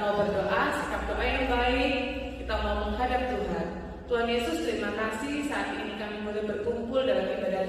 mau berdoa, sikap doa yang baik, kita mau menghadap Tuhan. Tuhan Yesus, terima kasih saat ini kami boleh berkumpul dalam ibadah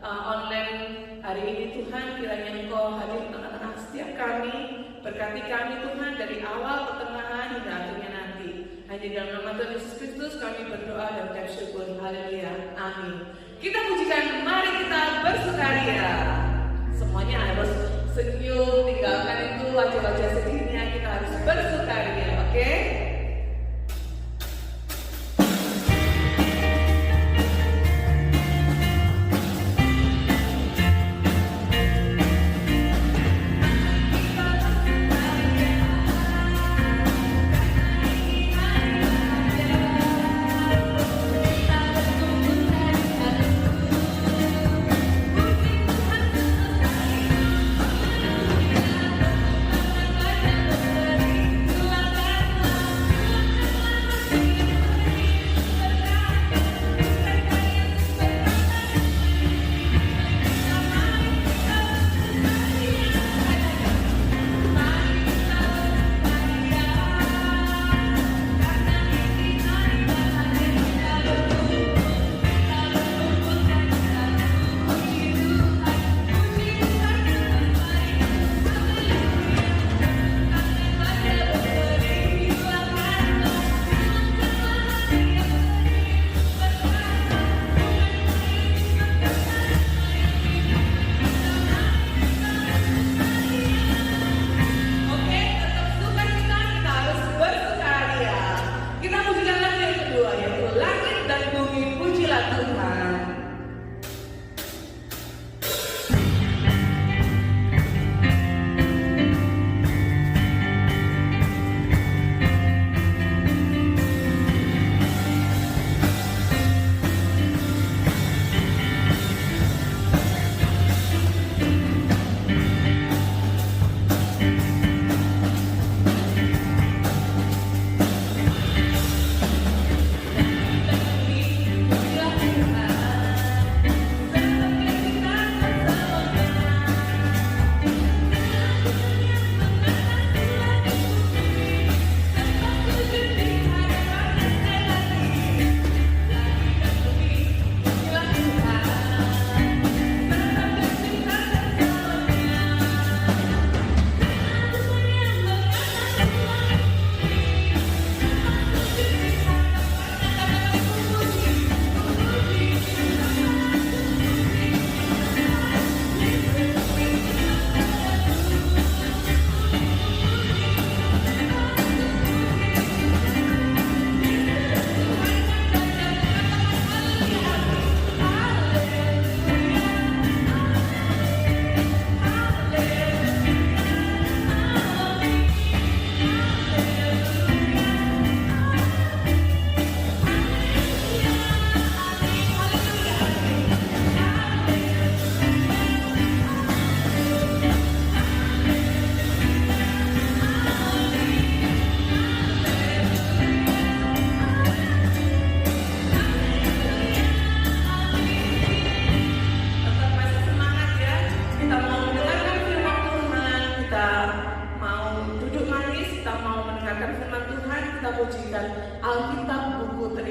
online hari ini. Tuhan, kiranya Engkau hadir tengah-tengah setiap kami, berkati kami Tuhan dari awal, pertengahan hingga akhirnya nanti. Hanya dalam nama Tuhan Yesus Kristus kami berdoa dan ucap syukur. Haleluya, amin. Kita pujikan, mari kita bersukaria. Semuanya harus senyum, tinggalkan itu wajah-wajah sedihnya, kita harus bersukaria, oke? Sebuah buku yang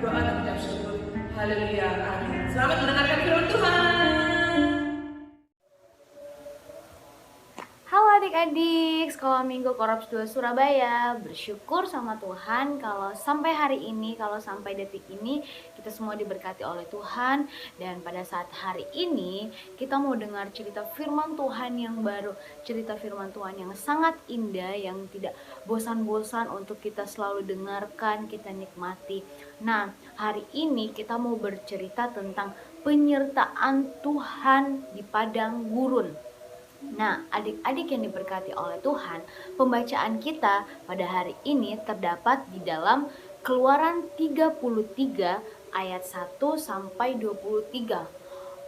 berdoa dan mengucap syukur. Haleluya, amin. Selamat mendengarkan firman Tuhan. Halo adik-adik, Sekolah Minggu Korops 2 Surabaya. Bersyukur sama Tuhan kalau sampai hari ini, kalau sampai detik ini kita semua diberkati oleh Tuhan. Dan pada saat hari ini kita mau dengar cerita firman Tuhan yang baru, cerita firman Tuhan yang sangat indah, yang tidak bosan-bosan untuk kita selalu dengarkan, kita nikmati. Nah, hari ini kita mau bercerita tentang penyertaan Tuhan di padang gurun. Nah, adik-adik yang diberkati oleh Tuhan, pembacaan kita pada hari ini terdapat di dalam Keluaran 33 ayat 1 sampai 23.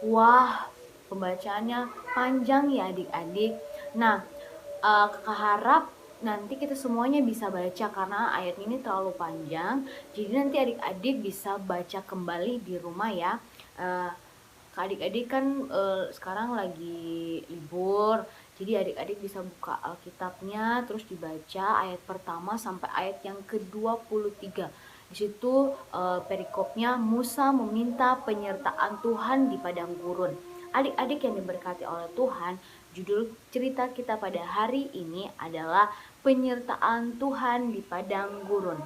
Wah, pembacaannya panjang ya adik-adik. Nah, kakak harap nanti kita semuanya bisa baca karena ayat ini terlalu panjang. Jadi nanti adik-adik bisa baca kembali di rumah ya. Adik-adik kan sekarang lagi libur, jadi adik-adik bisa buka Alkitabnya terus dibaca ayat pertama sampai ayat yang ke-23. Di situ perikopnya Musa meminta penyertaan Tuhan di padang gurun. Adik-adik yang diberkati oleh Tuhan, judul cerita kita pada hari ini adalah penyertaan Tuhan di padang gurun.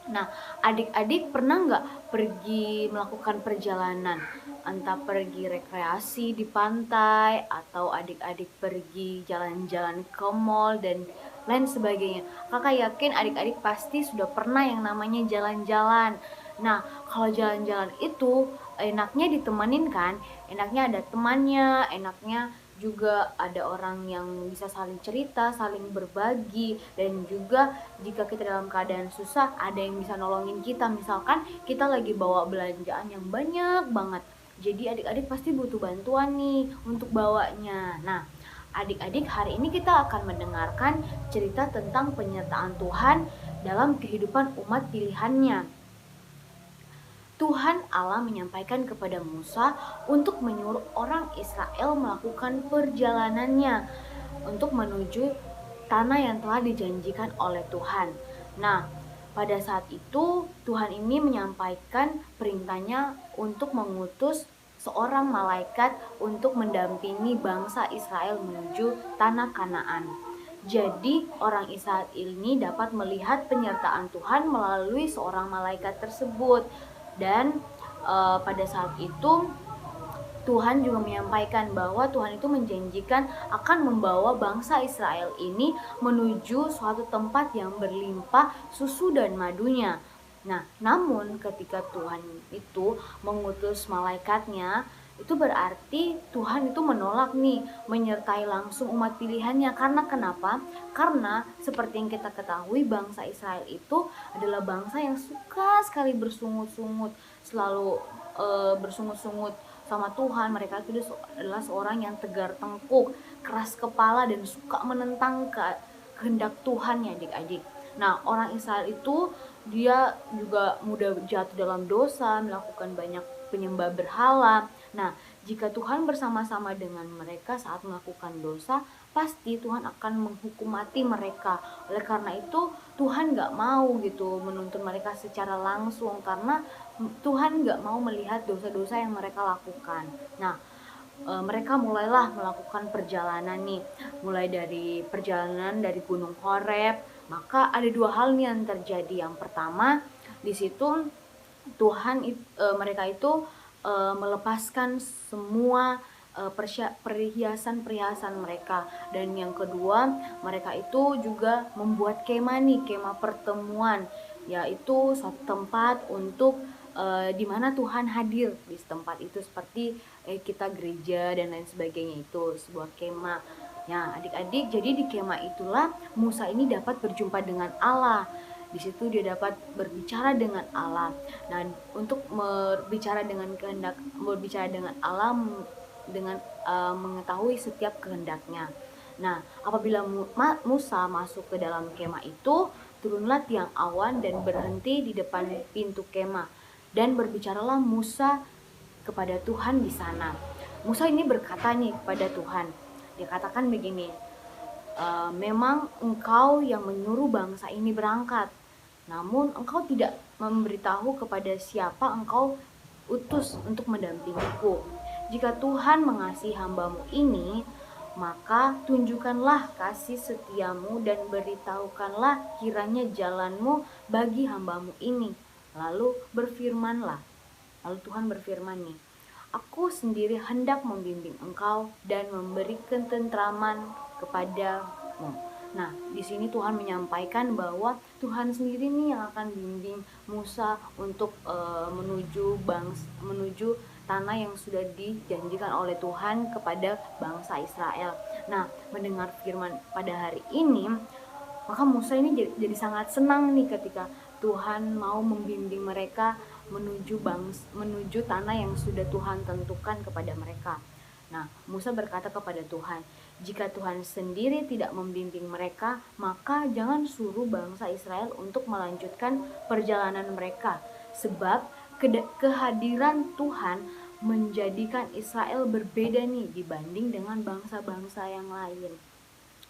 Nah, adik-adik pernah nggak pergi melakukan perjalanan? Entah pergi rekreasi di pantai, atau adik-adik pergi jalan-jalan ke mall, dan lain sebagainya. Kakak yakin adik-adik pasti sudah pernah yang namanya jalan-jalan. Nah, kalau jalan-jalan itu enaknya ditemenin kan? Enaknya ada temannya, enaknya juga ada orang yang bisa saling cerita, saling berbagi, dan juga jika kita dalam keadaan susah ada yang bisa nolongin kita. Misalkan kita lagi bawa belanjaan yang banyak banget, jadi adik-adik pasti butuh bantuan nih untuk bawanya. Nah, adik-adik, hari ini kita akan mendengarkan cerita tentang penyertaan Tuhan dalam kehidupan umat pilihannya. Tuhan Allah menyampaikan kepada Musa untuk menyuruh orang Israel melakukan perjalanannya untuk menuju tanah yang telah dijanjikan oleh Tuhan. Nah, pada saat itu Tuhan ini menyampaikan perintahnya untuk mengutus seorang malaikat untuk mendampingi bangsa Israel menuju tanah Kanaan. Jadi orang Israel ini dapat melihat penyertaan Tuhan melalui seorang malaikat tersebut. Dan pada saat itu Tuhan juga menyampaikan bahwa Tuhan itu menjanjikan akan membawa bangsa Israel ini menuju suatu tempat yang berlimpah susu dan madunya. Nah, namun ketika Tuhan itu mengutus malaikatnya, itu berarti Tuhan itu menolak nih menyertai langsung umat pilihannya. Karena kenapa? Karena seperti yang kita ketahui, bangsa Israel itu adalah bangsa yang suka sekali bersungut-sungut, selalu bersungut-sungut sama Tuhan. Mereka itu adalah seorang yang tegar tengkuk, keras kepala, dan suka menentang kehendak Tuhan ya adik-adik. Nah, orang Israel itu dia juga mudah jatuh dalam dosa, melakukan banyak penyembah berhala. Nah, jika Tuhan bersama-sama dengan mereka saat melakukan dosa, pasti Tuhan akan menghukum mati mereka. Oleh karena itu, Tuhan gak mau gitu menuntun mereka secara langsung, karena Tuhan gak mau melihat dosa-dosa yang mereka lakukan. Nah, mereka mulailah melakukan perjalanan nih, mulai dari perjalanan dari Gunung Horeb. Maka ada dua hal nih yang terjadi. Yang pertama, di situ mereka itu melepaskan semua perhiasan mereka, dan yang kedua mereka itu juga membuat kemah nih, kemah pertemuan, yaitu suatu tempat untuk di mana Tuhan hadir di tempat itu, seperti kita gereja dan lain sebagainya. Itu sebuah kemah. Ya, adik-adik, jadi di kemah itulah Musa ini dapat berjumpa dengan Allah. Di situ dia dapat berbicara dengan Allah. Nah, untuk berbicara dengan Allah dengan mengetahui setiap kehendaknya. Nah, apabila Musa masuk ke dalam kemah itu, turunlah tiang awan dan berhenti di depan pintu kemah, dan berbicaralah Musa kepada Tuhan di sana. Musa ini berkata nih kepada Tuhan, dia katakan begini, memang engkau yang menyuruh bangsa ini berangkat. namun engkau tidak memberitahu kepada siapa engkau utus untuk mendampingiku. Jika Tuhan mengasihi hambamu ini, maka tunjukkanlah kasih setiamu dan beritahukanlah kiranya jalanmu bagi hambamu ini. Lalu Tuhan berfirman nih, aku sendiri hendak membimbing engkau dan memberi ketentraman kepadamu. Nah, di sini Tuhan menyampaikan bahwa Tuhan sendiri nih yang akan bimbing Musa untuk menuju tanah yang sudah dijanjikan oleh Tuhan kepada bangsa Israel. Nah, mendengar firman pada hari ini, maka Musa ini jadi sangat senang nih ketika Tuhan mau membimbing mereka menuju tanah yang sudah Tuhan tentukan kepada mereka. Nah, Musa berkata kepada Tuhan, jika Tuhan sendiri tidak membimbing mereka, maka jangan suruh bangsa Israel untuk melanjutkan perjalanan mereka. Sebab kehadiran Tuhan menjadikan Israel berbeda nih dibanding dengan bangsa-bangsa yang lain.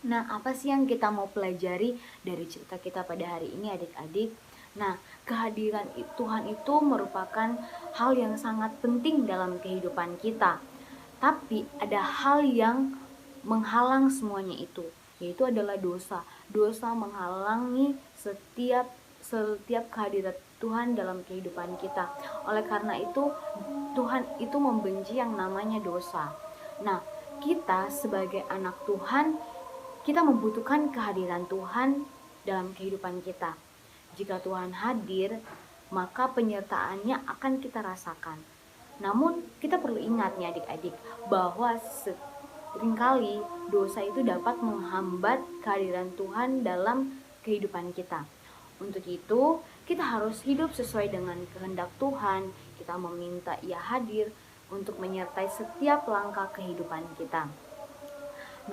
Nah, apa sih yang kita mau pelajari dari cerita kita pada hari ini adik-adik? Nah, kehadiran Tuhan itu merupakan hal yang sangat penting dalam kehidupan kita. Tapi ada hal yang menghalang semuanya itu, yaitu adalah dosa. Dosa menghalangi setiap kehadiran Tuhan dalam kehidupan kita. Oleh karena itu, Tuhan itu membenci yang namanya dosa. Nah, kita sebagai anak Tuhan, kita membutuhkan kehadiran Tuhan dalam kehidupan kita. Jika Tuhan hadir, maka penyertaannya akan kita rasakan. Namun kita perlu ingat nih adik-adik, bahwa seringkali dosa itu dapat menghambat kehadiran Tuhan dalam kehidupan kita. Untuk itu, kita harus hidup sesuai dengan kehendak Tuhan. Kita meminta Ia hadir untuk menyertai setiap langkah kehidupan kita.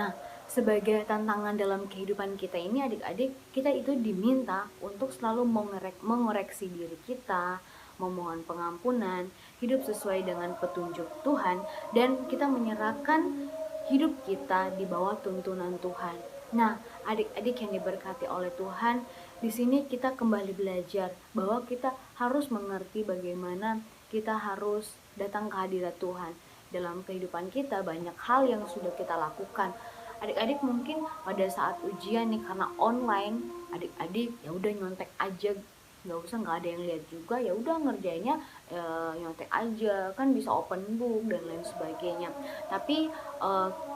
Nah, sebagai tantangan dalam kehidupan kita ini adik-adik, kita itu diminta untuk selalu mengoreksi diri kita, memohon pengampunan, hidup sesuai dengan petunjuk Tuhan, dan kita menyerahkan hidup kita di bawah tuntunan Tuhan. Nah, adik-adik yang diberkati oleh Tuhan, di sini kita kembali belajar bahwa kita harus mengerti bagaimana kita harus datang ke hadirat Tuhan. Dalam kehidupan kita banyak hal yang sudah kita lakukan. Adik-adik mungkin pada saat ujian nih karena online, adik-adik ya udah nyontek aja, nggak ada yang lihat juga, ya udah ngerjainnya nyontek aja, kan bisa open book dan lain sebagainya. Tapi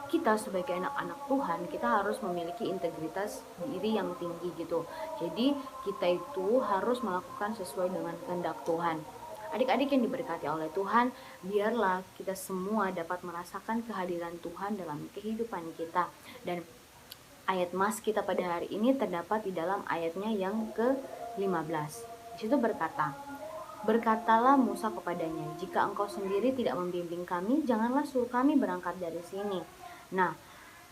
kita sebagai anak-anak Tuhan, kita harus memiliki integritas diri yang tinggi gitu. Jadi kita itu harus melakukan sesuai dengan kehendak Tuhan. Adik-adik yang diberkati oleh Tuhan, biarlah kita semua dapat merasakan kehadiran Tuhan dalam kehidupan kita. Dan ayat mas kita pada hari ini terdapat di dalam ayatnya yang ke-15. Di situ berkatalah Musa kepadanya, jika engkau sendiri tidak membimbing kami, janganlah suruh kami berangkat dari sini. Nah,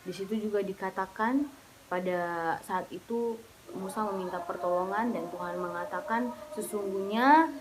di situ juga dikatakan pada saat itu Musa meminta pertolongan dan Tuhan mengatakan sesungguhnya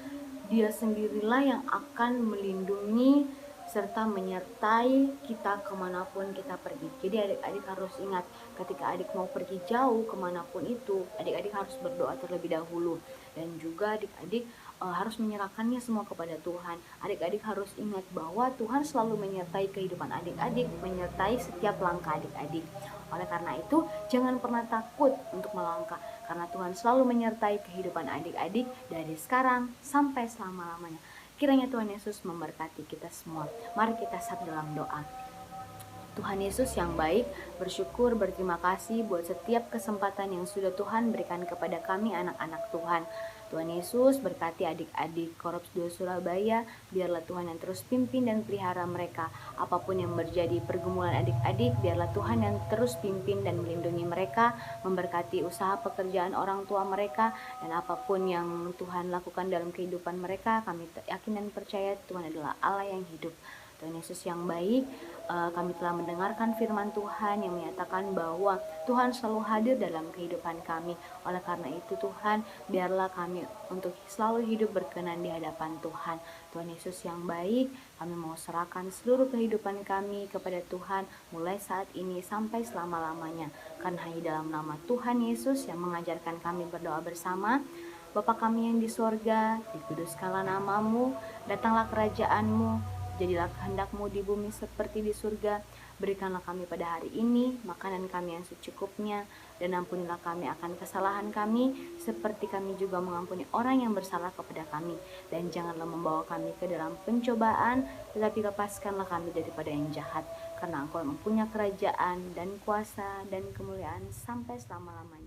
Dia sendirilah yang akan melindungi serta menyertai kita kemanapun kita pergi. Jadi adik-adik harus ingat, ketika adik mau pergi jauh kemanapun itu, adik-adik harus berdoa terlebih dahulu. Dan juga adik-adik harus menyerahkannya semua kepada Tuhan. Adik-adik harus ingat bahwa Tuhan selalu menyertai kehidupan adik-adik, menyertai setiap langkah adik-adik. Oleh karena itu, jangan pernah takut untuk melangkah, karena Tuhan selalu menyertai kehidupan adik-adik dari sekarang sampai selama-lamanya. Kiranya Tuhan Yesus memberkati kita semua. Mari kita satu dalam doa. Tuhan Yesus yang baik, bersyukur, berterima kasih buat setiap kesempatan yang sudah Tuhan berikan kepada kami anak-anak Tuhan. Tuhan Yesus berkati adik-adik Korps 2 Surabaya, biarlah Tuhan yang terus pimpin dan pelihara mereka. Apapun yang terjadi pergumulan adik-adik, biarlah Tuhan yang terus pimpin dan melindungi mereka, memberkati usaha pekerjaan orang tua mereka, dan apapun yang Tuhan lakukan dalam kehidupan mereka, kami yakin dan percaya Tuhan adalah Allah yang hidup. Tuhan Yesus yang baik, kami telah mendengarkan firman Tuhan yang menyatakan bahwa Tuhan selalu hadir dalam kehidupan kami. Oleh karena itu Tuhan, biarlah kami untuk selalu hidup berkenan di hadapan Tuhan. Tuhan Yesus yang baik, kami mau serahkan seluruh kehidupan kami kepada Tuhan mulai saat ini sampai selama-lamanya. Karena hanya dalam nama Tuhan Yesus yang mengajarkan kami berdoa bersama. Bapa kami yang di sorga, dikuduskanlah namamu, datanglah kerajaanmu, jadilah kehendakmu di bumi seperti di surga. Berikanlah kami pada hari ini makanan kami yang secukupnya, dan ampunilah kami akan kesalahan kami, seperti kami juga mengampuni orang yang bersalah kepada kami. Dan janganlah membawa kami ke dalam pencobaan, tetapi lepaskanlah kami daripada yang jahat. Karena Engkau mempunyai kerajaan dan kuasa dan kemuliaan sampai selama-lamanya.